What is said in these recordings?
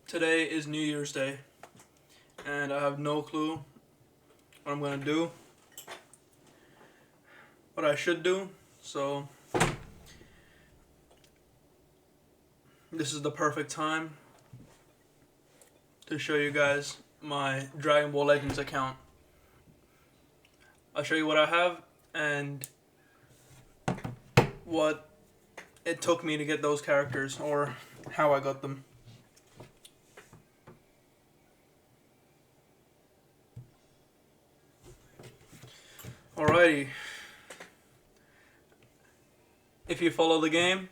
Today is New Year's Day, and I have no clue what I'm gonna do, what I should do, so this is the perfect time to show you guys my Dragon Ball Legends account. I'll show you what I have and what it took me to get those characters, or how I got them. Alrighty. If you follow the game,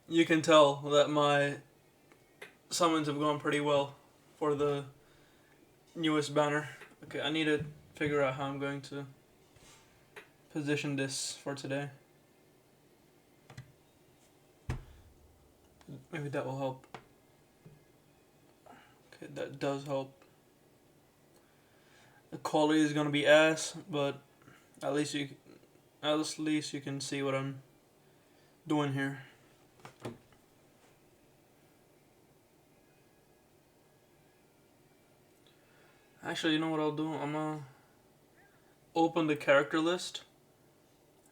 you can tell that my summons have gone pretty well for the newest banner. Okay, I need to figure out how I'm going to position this for today. Maybe that will help. Okay, that does help. The quality is gonna be ass, but at least you can see what I'm doing here. Actually, you know what I'll do? I'm gonna open the character list,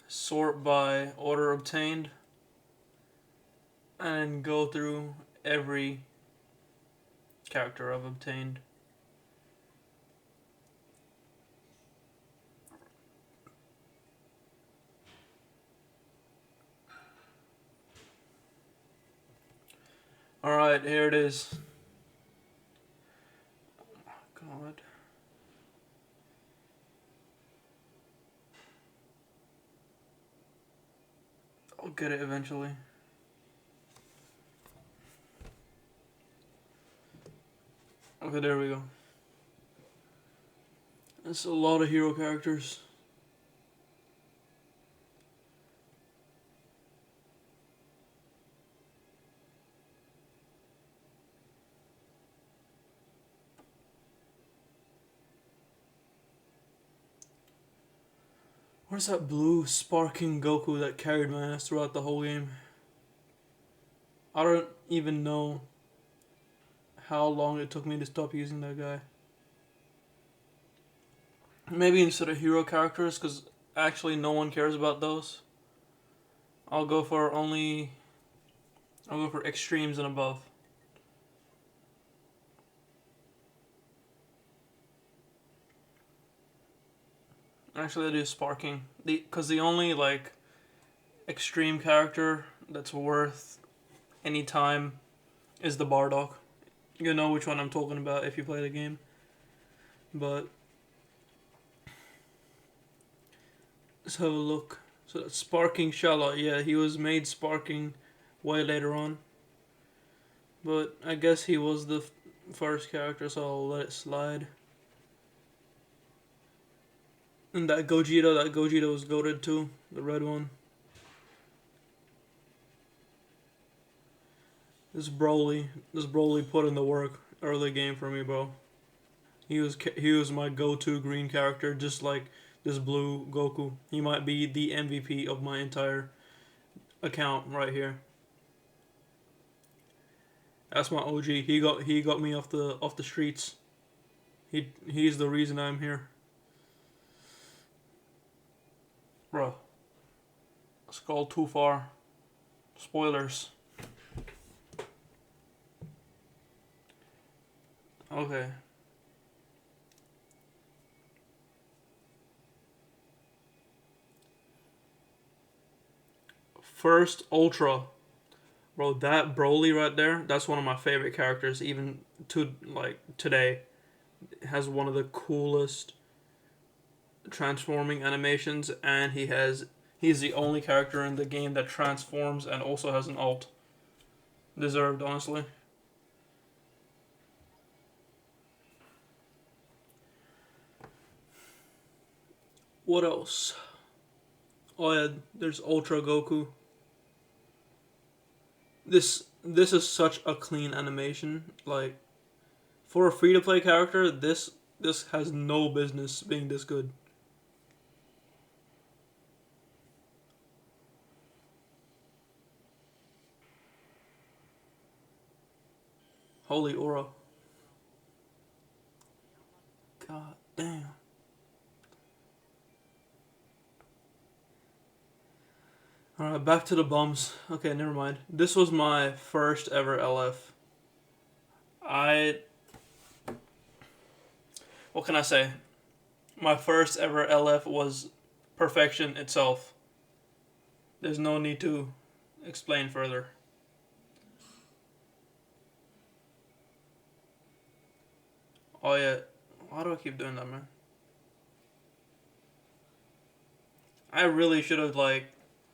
sort by order obtained, and go through every character I've obtained. Alright, here it is. Oh my god. I'll get it eventually. Okay, there we go. That's a lot of hero characters. Where's that blue sparking Goku that carried my ass throughout the whole game? I don't even know how long it took me to stop using that guy. Maybe instead of hero characters, because actually no one cares about those. I'll go for extremes and above. Actually, I do sparking. Because the only extreme character that's worth any time is the Bardock. You know which one I'm talking about if you play the game. But let's have a look. So that's Sparking Charlotte. Yeah, he was made Sparking way later on. But I guess he was the first character, so I'll let it slide. And that Gogeta was goated too, the red one. This Broly put in the work early game for me, bro. He was my go-to green character, just like this blue Goku. He might be the MVP of my entire account right here. That's my OG. He got me off the streets. He's the reason I'm here. Bro. Scroll too far. Spoilers. Okay. First Ultra. Bro, that Broly right there, that's one of my favorite characters, even today. It has one of the coolest transforming animations, and he's the only character in the game that transforms and also has an ult. Deserved, honestly. What else? Oh yeah, there's Ultra Goku. This is such a clean animation. Like, for a free to play character, this has no business being this good. Holy Aura. God damn. Alright, back to the bums. Okay, never mind. This was my first ever LF. What can I say? My first ever LF was perfection itself. There's no need to explain further. Oh yeah, why do I keep doing that, man? I really should have like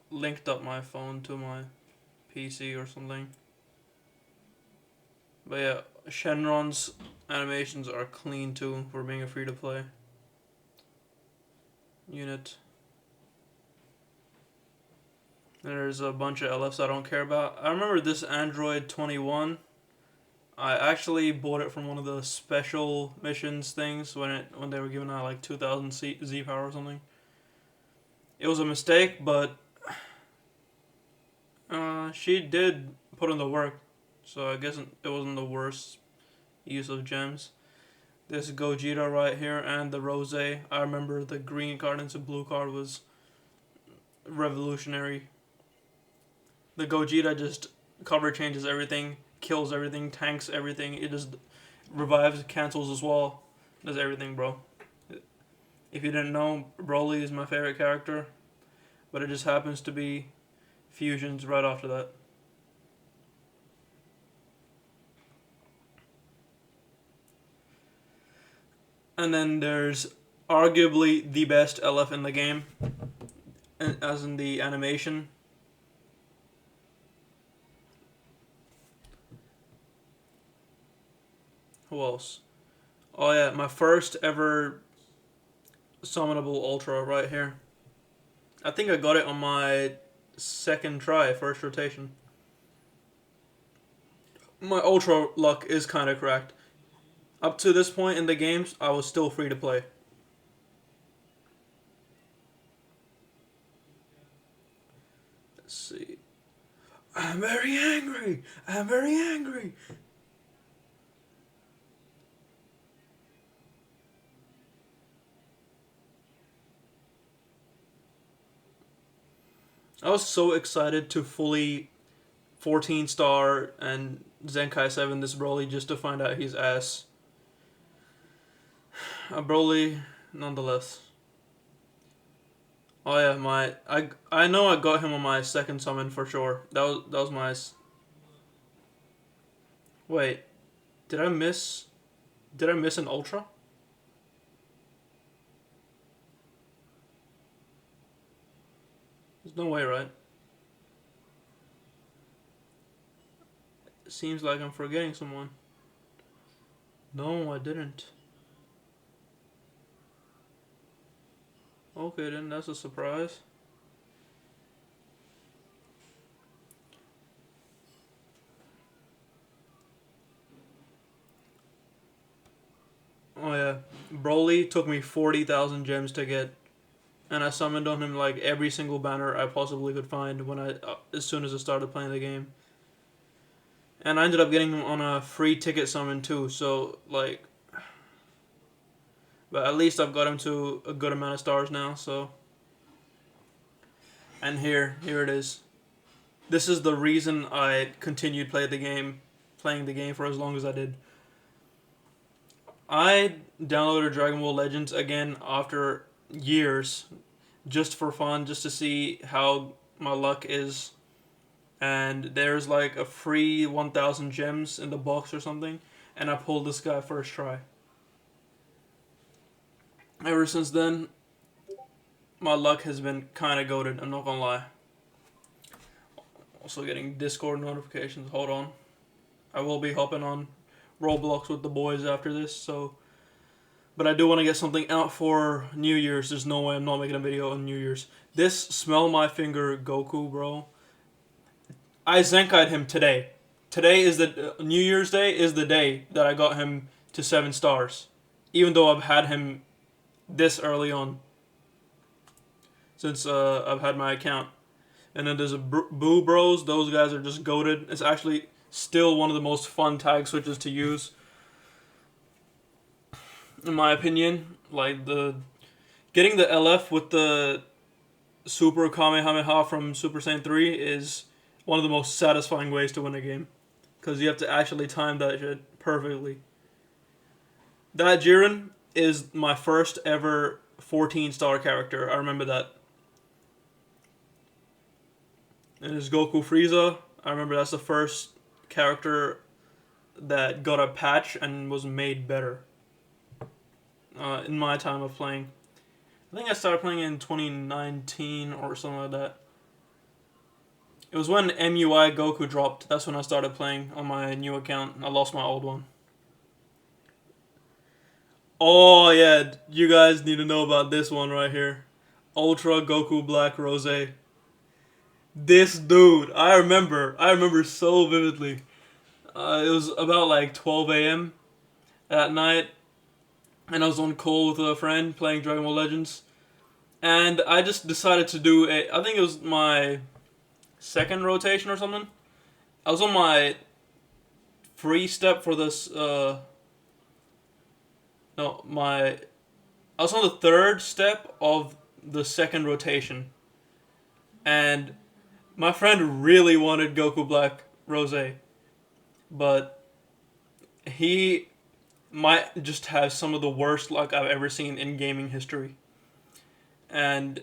linked up my phone to my PC or something. But yeah, Shenron's animations are clean too for being a free to play unit. There's a bunch of LFs I don't care about. I remember this Android 21. I actually bought it from one of the special missions things when they were giving out like 2000 Z power or something. It was a mistake, but she did put in the work, so I guess it wasn't the worst use of gems. This Gogeta right here and the Rose. I remember the green card into blue card was revolutionary. The Gogeta just cover changes everything, kills everything, tanks everything. It just revives, cancels as well. Does everything, bro. If you didn't know, Broly is my favorite character, but it just happens to be fusions right after that. And then there's arguably the best LF in the game, as in the animation. Who else? Oh yeah, my first ever summonable Ultra right here. I think I got it on my second try, first rotation. My Ultra luck is kind of cracked. Up to this point in the games, I was still free to play. Let's see. I'm very angry. I'm very angry. I was so excited to fully 14 star and Zenkai 7 this Broly just to find out he's ass. A Broly, nonetheless. Oh yeah, I know I got him on my second summon for sure. That was my. Wait, did I miss? Did I miss an Ultra? There's no way, right? It seems like I'm forgetting someone. No, I didn't. Okay, then that's a surprise. Oh yeah, Broly took me 40,000 gems to get, and I summoned on him like every single banner I possibly could find as soon as I started playing the game. And I ended up getting him on a free ticket summon too, so like, but at least I've got him to a good amount of stars now. So, and here it is. This is the reason I continued playing the game for as long as I did. I downloaded Dragon Ball Legends again after years, just for fun, just to see how my luck is. And there's like a free 1,000 gems in the box or something, and I pulled this guy first try. Ever since then, my luck has been kind of goated, I'm not gonna lie. Also getting Discord notifications, hold on. I will be hopping on Roblox with the boys after this, so... But I do want to get something out for New Year's. There's no way I'm not making a video on New Year's. This Smell My Finger Goku, bro. I Zenkai'd him today. Today is the... New Year's Day is the day that I got him to 7 stars. Even though I've had him this early on. Since I've had my account. And then there's a Boo Bros. Those guys are just goated. It's actually... still one of the most fun tag switches to use, in my opinion. Like the getting the LF with the Super Kamehameha from Super Saiyan 3 is one of the most satisfying ways to win a game. Because you have to actually time that shit perfectly. That Jiren is my first ever 14-star character. I remember that. And his Goku Frieza. I remember that's the first character that got a patch and was made better. In my time of playing. I think I started playing in 2019 or something like that. It was when MUI Goku dropped. That's when I started playing on my new account. I lost my old one. Oh yeah, you guys need to know about this one right here. Ultra Goku Black Rose. This dude, I remember so vividly. It was about like 12 a.m. at night, and I was on call with a friend playing Dragon Ball Legends. And I just decided to do I think it was my second rotation or something. I was on my free step for this, no, I was on the third step of the second rotation. And my friend really wanted Goku Black Rose. But he might just have some of the worst luck I've ever seen in gaming history. And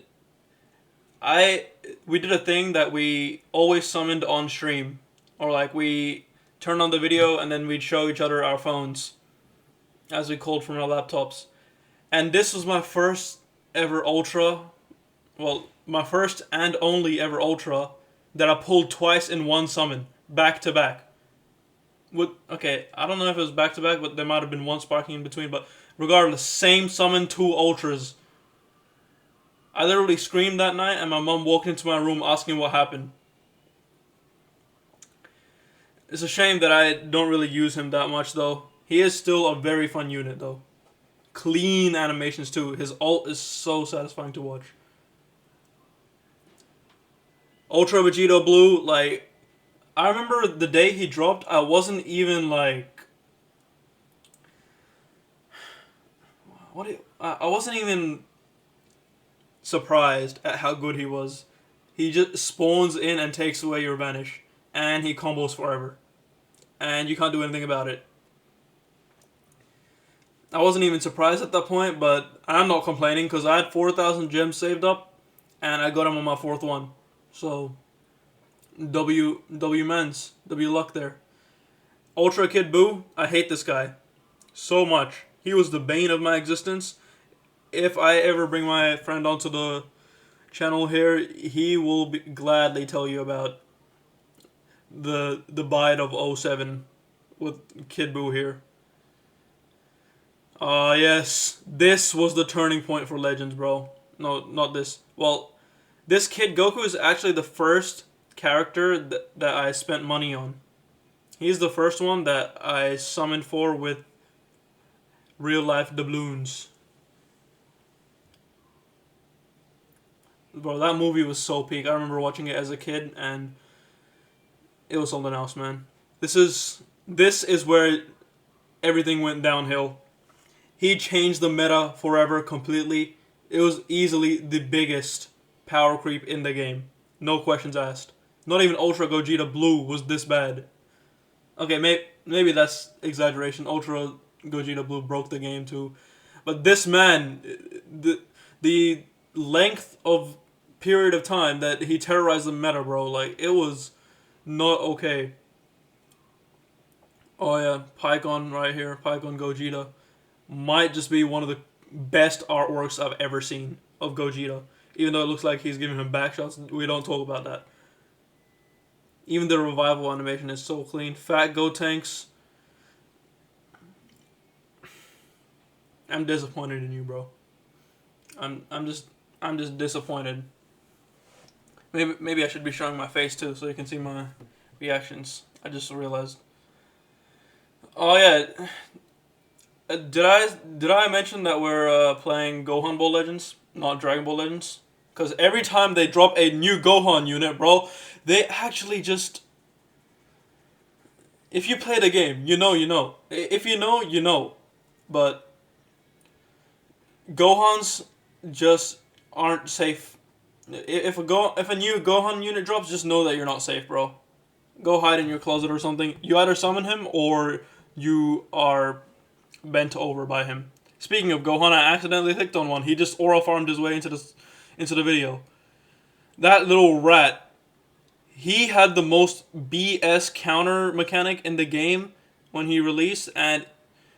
we did a thing that we always summoned on stream, or like we turned on the video and then we'd show each other our phones as we called from our laptops. And this was my first ever Ultra, well, my first and only ever Ultra that I pulled twice in one summon, back to back. Okay, I don't know if it was back to back, but there might have been one sparking in between. But regardless, same summon, two Ultras. I literally screamed that night, and my mom walked into my room asking what happened. It's a shame that I don't really use him that much, though. He is still a very fun unit, though. Clean animations, too. His ult is so satisfying to watch. Ultra Vegito Blue, like, I remember the day he dropped, I wasn't even, like... I wasn't even surprised at how good he was. He just spawns in and takes away your vanish. And he combos forever. And you can't do anything about it. I wasn't even surprised at that point, but I'm not complaining because I had 4,000 gems saved up. And I got him on my fourth one. So, W men's. W luck there. Ultra Kid Buu, I hate this guy. So much. He was the bane of my existence. If I ever bring my friend onto the channel here, he will gladly tell you about the bite of 07 with Kid Buu here. Yes. This was the turning point for Legends, bro. No, not this. Well, this Kid Goku is actually the first character that I spent money on. He's the first one that I summoned for with real life doubloons. Bro, that movie was so peak. I remember watching it as a kid, and it was something else, man. This is where everything went downhill. He changed the meta forever completely. It was easily the biggest power creep in the game. No questions asked. Not even Ultra Gogeta Blue was this bad. Okay, maybe that's exaggeration. Ultra Gogeta Blue broke the game too. But this man, the length of period of time that he terrorized the meta, bro, like, it was not okay. Oh yeah, Pycon right here, Pycon Gogeta. Might just be one of the best artworks I've ever seen of Gogeta. Even though it looks like he's giving him backshots, we don't talk about that. Even the revival animation is so clean. Fat Gotenks. I'm disappointed in you, bro. I'm just disappointed. Maybe I should be showing my face too, so you can see my reactions. I just realized. Oh yeah, did I mention that we're playing Gohan Ball Legends, not Dragon Ball Legends? Because every time they drop a new Gohan unit, bro, they actually just If you play the game, you know, you know. If you know, you know. But Gohans just aren't safe. If a new Gohan unit drops, just know that you're not safe, bro. Go hide in your closet or something. You either summon him or you are bent over by him. Speaking of Gohan, I accidentally clicked on one. He just aura farmed his way into the video. That little rat, he had the most BS counter mechanic in the game when he released, and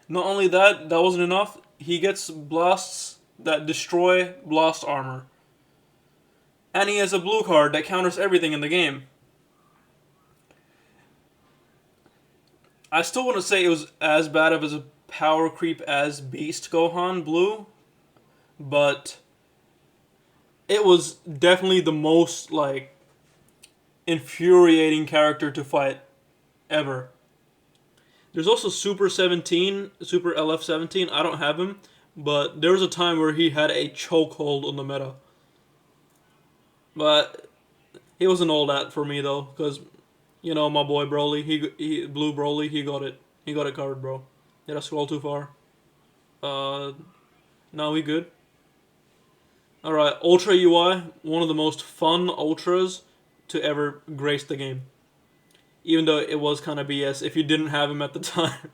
not only that, that wasn't enough. He gets blasts that destroy blast armor. And he has a blue card that counters everything in the game. I still wouldn't say it was as bad of a power creep as Beast Gohan Blue, but it was definitely the most like infuriating character to fight ever. There's also Super 17, Super LF17. I don't have him, but there was a time where he had a chokehold on the meta. But he wasn't all that for me though, because you know my boy Broly, he Blue Broly, he got it covered, bro. Did I scroll too far? No, we good. All right, Ultra UI, one of the most fun ultras to ever grace the game. Even though it was kind of BS if you didn't have him at the time,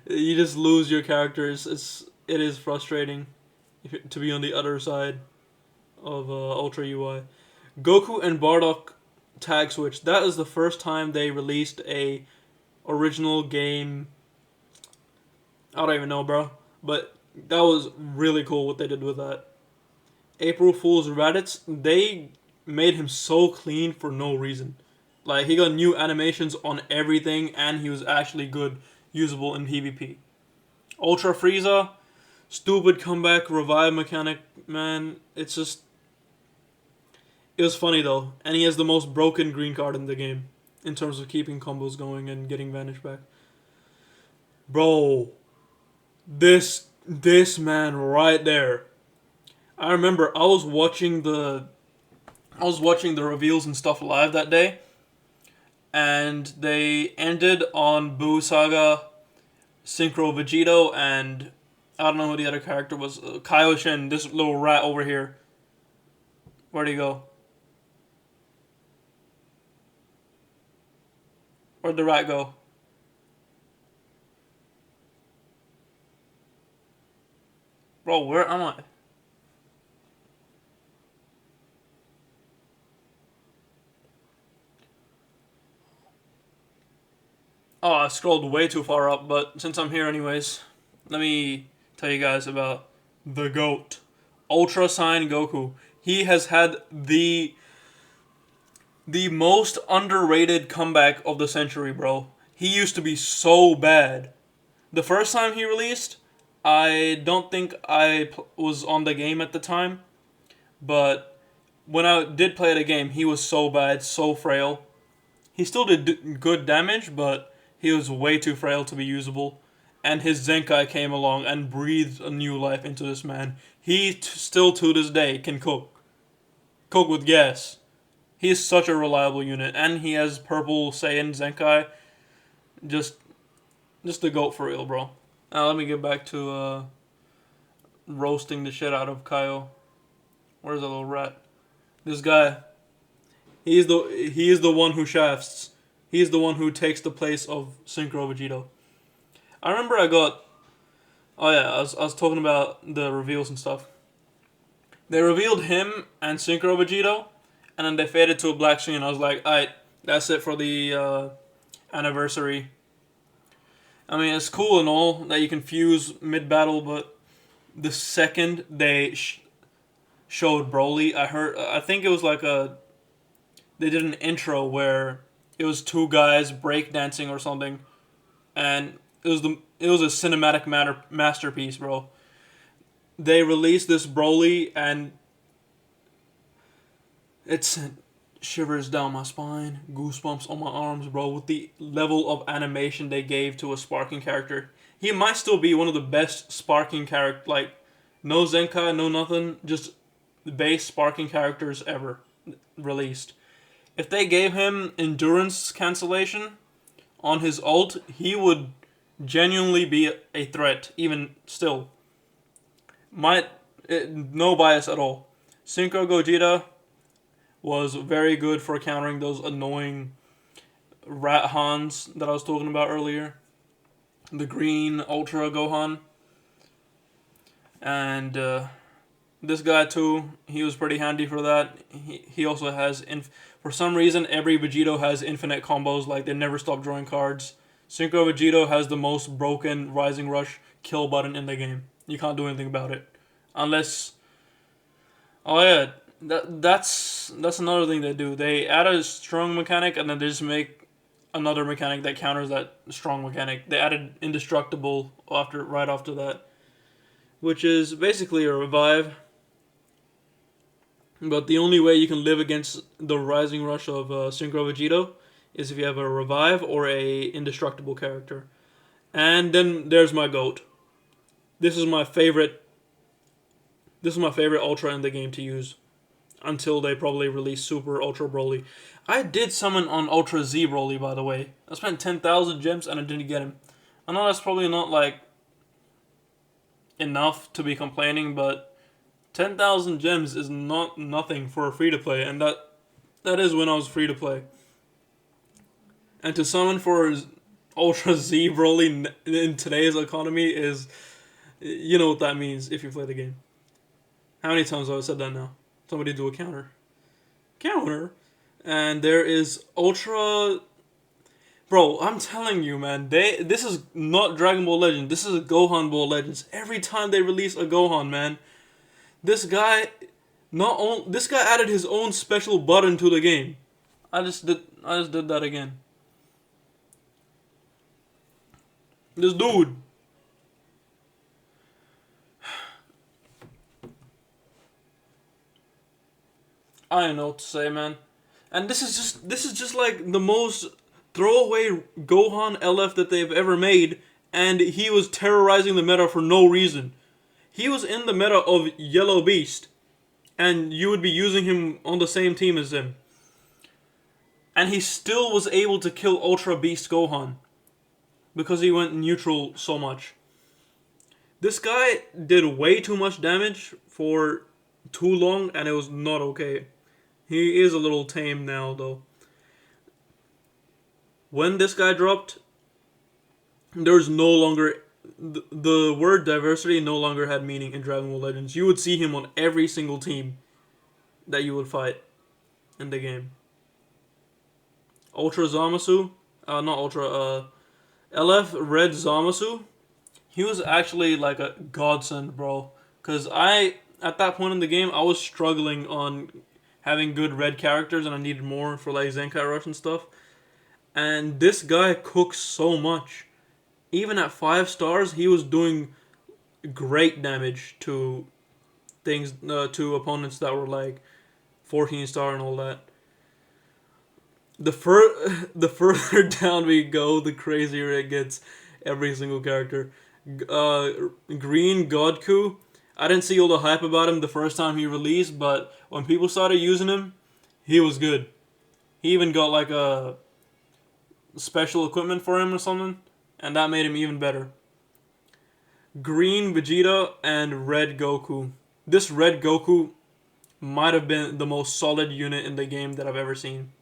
you just lose your characters. It is frustrating to be on the other side of Ultra UI. Goku and Bardock tag switch. That is the first time they released a original game. I don't even know, bro. But that was really cool what they did with that. April Fool's Raditz, they made him so clean for no reason. Like, he got new animations on everything, and he was actually good, usable in PvP. Ultra Frieza, stupid comeback, revive mechanic, man. It's just... It was funny, though. And he has the most broken green card in the game, in terms of keeping combos going and getting Vanish back. Bro, this man right there. I remember I was watching the reveals and stuff live that day, and they ended on Buu Saga, Synchro Vegito, and I don't know who the other character was. Kaioshin, this little rat over here. Where'd he go? Where'd the rat go? Bro, where am I? Oh, I scrolled way too far up, but since I'm here anyways, let me tell you guys about the GOAT. Ultra Saiyan Goku. He has had the most underrated comeback of the century, bro. He used to be so bad. The first time he released, I don't think I was on the game at the time, but when I did play the game, he was so bad, so frail. He still did good damage, but he was way too frail to be usable. And his Zenkai came along and breathed a new life into this man. He still to this day can cook. Cook with gas. He is such a reliable unit. And he has purple Saiyan Zenkai. Just the GOAT for real, bro. Now let me get back to roasting the shit out of Kaio. Where's the little rat? This guy. He is the one who shafts. He is the one who takes the place of Synchro Vegito. I remember I got... Oh yeah, I was talking about the reveals and stuff. They revealed him and Synchro Vegito, and then they faded to a black screen, and I was like, alright, that's it for the anniversary. I mean, it's cool and all that you can fuse mid-battle, but the second they showed Broly, I think it was like they did an intro where it was two guys breakdancing or something, and it was a cinematic masterpiece, bro. They released this Broly, and it sent shivers down my spine, goosebumps on my arms, bro, with the level of animation they gave to a sparking character. He might still be one of the best sparking character, like, no Zenkai, no nothing, just the base sparking characters ever released. If they gave him endurance cancellation on his ult, he would genuinely be a threat, even still. No bias at all. Synchro Gogeta was very good for countering those annoying Rat Hans that I was talking about earlier. The green Ultra Gohan. And this guy too, he was pretty handy for that. He also has, for some reason, every Vegito has infinite combos, like they never stop drawing cards. Synchro Vegito has the most broken Rising Rush kill button in the game. You can't do anything about it. Unless... Oh yeah, that's another thing they do. They add a strong mechanic and then they just make another mechanic that counters that strong mechanic. They added Indestructible right after that, which is basically a revive. But the only way you can live against the Rising Rush of Synchro Vegito is if you have a revive or a indestructible character. And then there's my GOAT. This is my favorite Ultra in the game to use. Until they probably release Super Ultra Broly. I did summon on Ultra Z Broly, by the way. I spent 10,000 gems and I didn't get him. I know that's probably not like enough to be complaining, but 10,000 gems is not nothing for a free to play, and that is when I was free to play. And to summon for Ultra Z Broly in today's economy is, you know what that means if you play the game. How many times have I said that now? Somebody do a counter. And there is Ultra... Bro, I'm telling you, man. This is not Dragon Ball Legends. This is a Gohan Ball Legends. Every time they release a Gohan, man, this guy added his own special button to the game. I just did that again. This dude. I don't know what to say, man. And this is just like the most throwaway Gohan LF that they've ever made, and he was terrorizing the meta for no reason. He was in the meta of Yellow Beast, and you would be using him on the same team as him. And he still was able to kill Ultra Beast Gohan because he went neutral so much. This guy did way too much damage for too long, and it was not okay. He is a little tame now, though. When this guy dropped, there's no longer... The word diversity no longer had meaning in Dragon Ball Legends. You would see him on every single team that you would fight in the game. Ultra Zamasu, not Ultra, LF Red Zamasu, he was actually like a godsend, bro. Because at that point in the game, I was struggling on having good red characters and I needed more for like Zenkai Rush and stuff. And this guy cooks so much. Even at 5 stars, he was doing great damage to things, to opponents that were like 14 star and all that. The further down we go, the crazier it gets. Every single character. Green Godku. I didn't see all the hype about him the first time he released, but when people started using him, he was good. He even got like a special equipment for him or something, and that made him even better. Green Vegeta and Red Goku. This Red Goku might have been the most solid unit in the game that I've ever seen.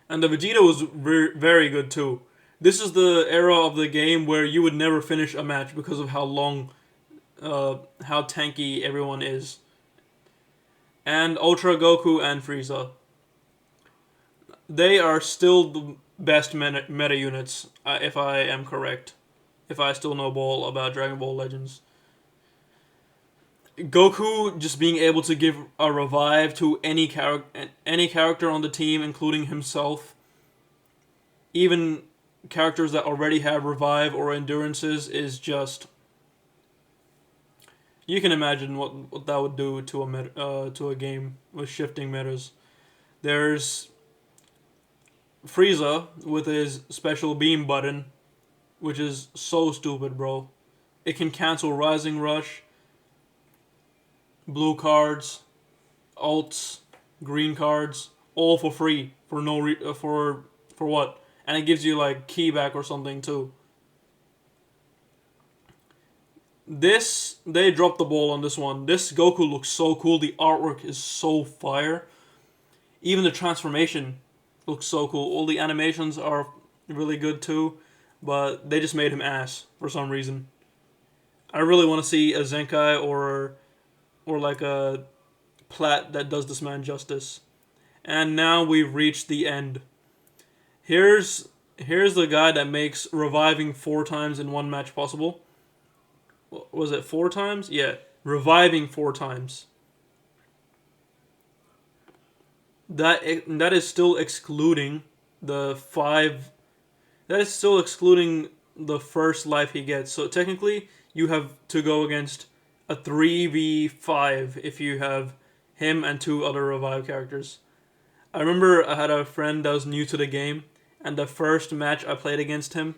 And the Vegeta was very good too. This is the era of the game where you would never finish a match because of how long, how tanky everyone is. And Ultra Goku and Frieza. They are still the best meta units, if I am correct. If I still know ball about Dragon Ball Legends. Goku just being able to give a revive to any character on the team, including himself. Even characters that already have revive or endurances is just... You can imagine what that would do to a game with shifting metas. There's Frieza with his special beam button, which is so stupid, bro. It can cancel Rising Rush, blue cards, ults, green cards, all for free for for what? and it gives you like key back or something too. They dropped the ball on this one. This Goku looks so cool. The artwork is so fire. Even the transformation looks so cool. All the animations are really good too, but they just made him ass for some reason. I really want to see a Zenkai or like a Plat that does this man justice. And now we've reached the end. Here's the guy that makes reviving 4 times in one match possible. Was it 4 times? Yeah, reviving 4 times. That is still excluding the 5. That is still excluding the first life he gets. So technically, you have to go against a 3v5 if you have him and 2 other revive characters. I remember I had a friend that was new to the game, and the first match I played against him,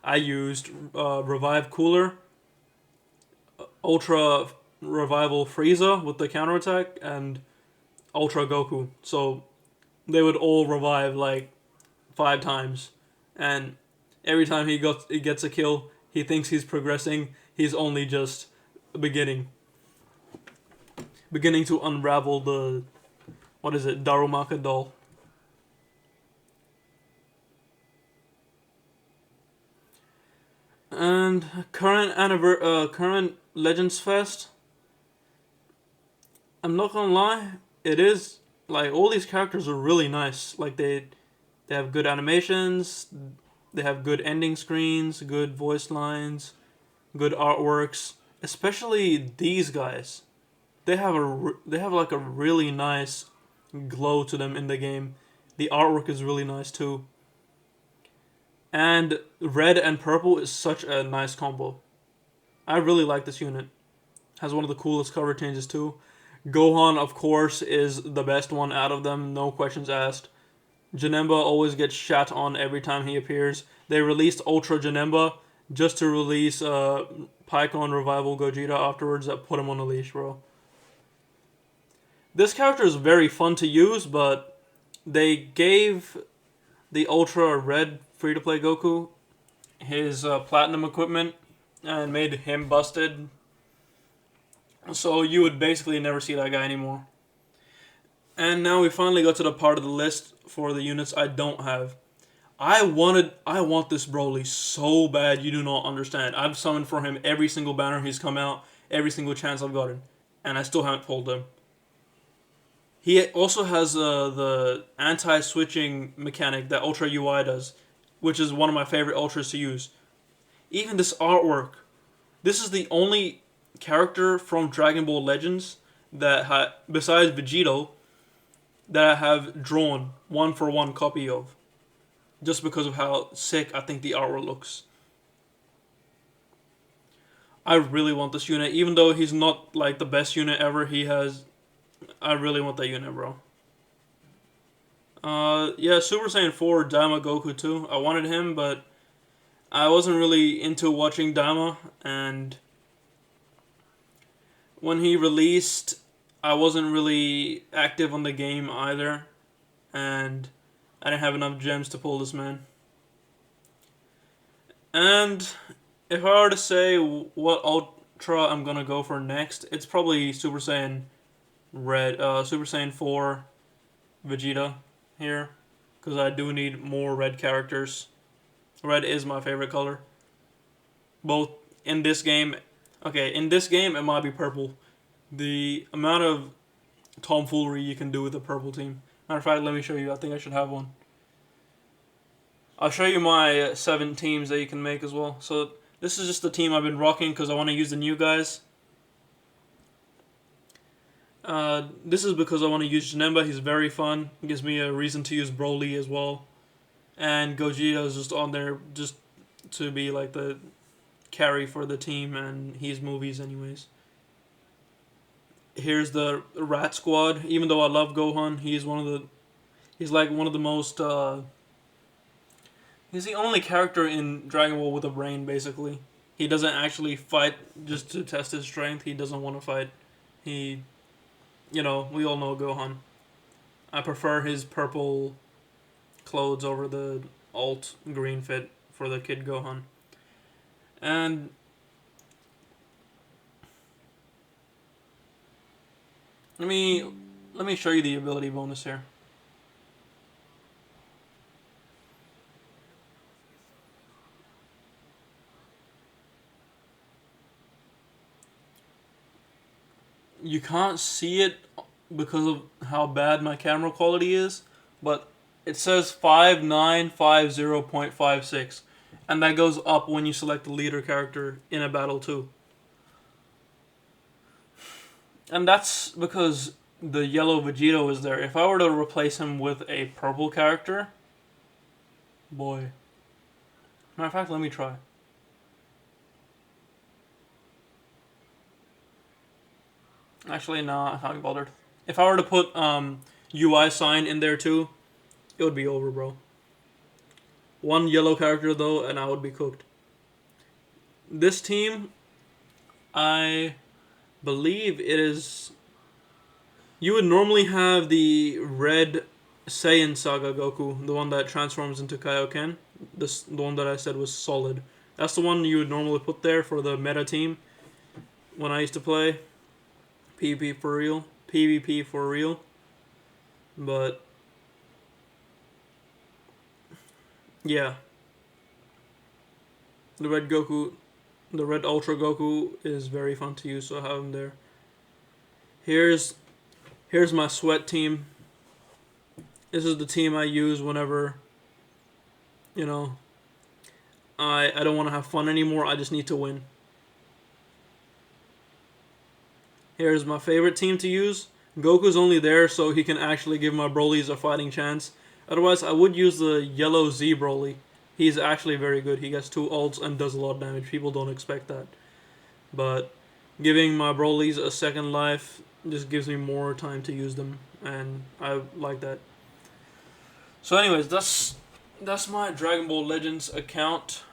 I used Revive Cooler, Ultra Revival Frieza with the counterattack, and Ultra Goku. So they would all revive like 5 times, and every time he gets a kill, he thinks he's progressing. He's only just beginning to unravel the Darumaka doll. And current Legends Fest. I'm not gonna lie, it is like all these characters are really nice. Like they have good animations, they have good ending screens, good voice lines, good artworks. Especially these guys, they have like a really nice glow to them in the game. The artwork is really nice too. And red and purple is such a nice combo. I really like this unit. Has one of the coolest cover changes too. Gohan, of course, is the best one out of them, no questions asked. Janemba always gets shat on every time he appears. They released Ultra Janemba just to release Pikkon Revival Gogeta afterwards that put him on a leash, bro. This character is very fun to use, but they gave the Ultra Red free-to-play Goku his platinum equipment and made him busted. So you would basically never see that guy anymore. And now we finally got to the part of the list for the units I don't have. I want this Broly so bad you do not understand. I've summoned for him every single banner he's come out, every single chance I've gotten, and I still haven't pulled him. He also has the anti-switching mechanic that Ultra UI does, which is one of my favorite Ultras to use. Even this artwork. This is the only character from Dragon Ball Legends that besides Vegito, that I have drawn 1-for-1 copy of. Just because of how sick I think the artwork looks. I really want this unit, even though he's not like the best unit ever. I really want that unit, bro. Yeah, Super Saiyan 4 Daima Goku too. I wanted him, but I wasn't really into watching Daima, and when he released, I wasn't really active on the game either, and I didn't have enough gems to pull this man. And if I were to say what Ultra I'm gonna go for next, it's probably Super Saiyan Red, Super Saiyan 4 Vegeta here, because I do need more red characters. Red is my favorite color. Both in this game, in this game it might be purple. The amount of tomfoolery you can do with a purple team. Matter of fact, let me show you. I think I should have one. I'll show you my 7 teams that you can make as well. So this is just the team I've been rocking because I want to use the new guys. This is because I want to use Janemba. He's very fun. It gives me a reason to use Broly as well. And Gogeta is just on there just to be like the carry for the team, and he's movies anyways. Here's the Rat Squad. Even though I love Gohan, he's like one of the most he's the only character in Dragon Ball with a brain, basically. He doesn't actually fight just to test his strength. He doesn't want to fight. We all know Gohan. I prefer his purple clothes over the alt green fit for the Kid Gohan. And let me show you the ability bonus here. You can't see it because of how bad my camera quality is, but it says 5950.56, and that goes up when you select the leader character in a battle too. And that's because the yellow Vegito is there. If I were to replace him with a purple character, boy. Matter of fact, let me try. Actually, nah, I can't be bothered. If I were to put UI sign in there too, it would be over, bro. One yellow character though, and I would be cooked. This team, I believe it is. You would normally have the red Saiyan Saga Goku, the one that transforms into Kaioken. The one that I said was solid. That's the one you would normally put there for the meta team when I used to play. PvP for real. PvP for real. But yeah. The red Goku, the red Ultra Goku is very fun to use, so I have him there. Here's my sweat team. This is the team I use whenever, you know, I don't want to have fun anymore. I just need to win. Here's my favorite team to use. Goku's only there so he can actually give my Brolys a fighting chance. Otherwise, I would use the yellow Z Broly. He's actually very good. He gets 2 ults and does a lot of damage. People don't expect that. But giving my Brolys a second life just gives me more time to use them. And I like that. So anyways, that's my Dragon Ball Legends account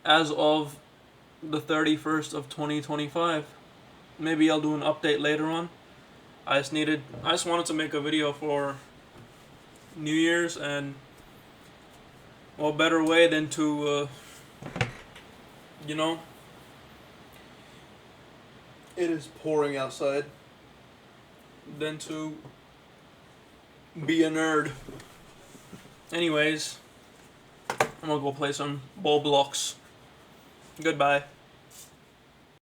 as of the 31st of 2025. Maybe I'll do an update later on. I just wanted to make a video for New Year's, and what better way than to, you know, it is pouring outside, than to be a nerd. Anyways, I'm gonna go play some Roblox. Goodbye.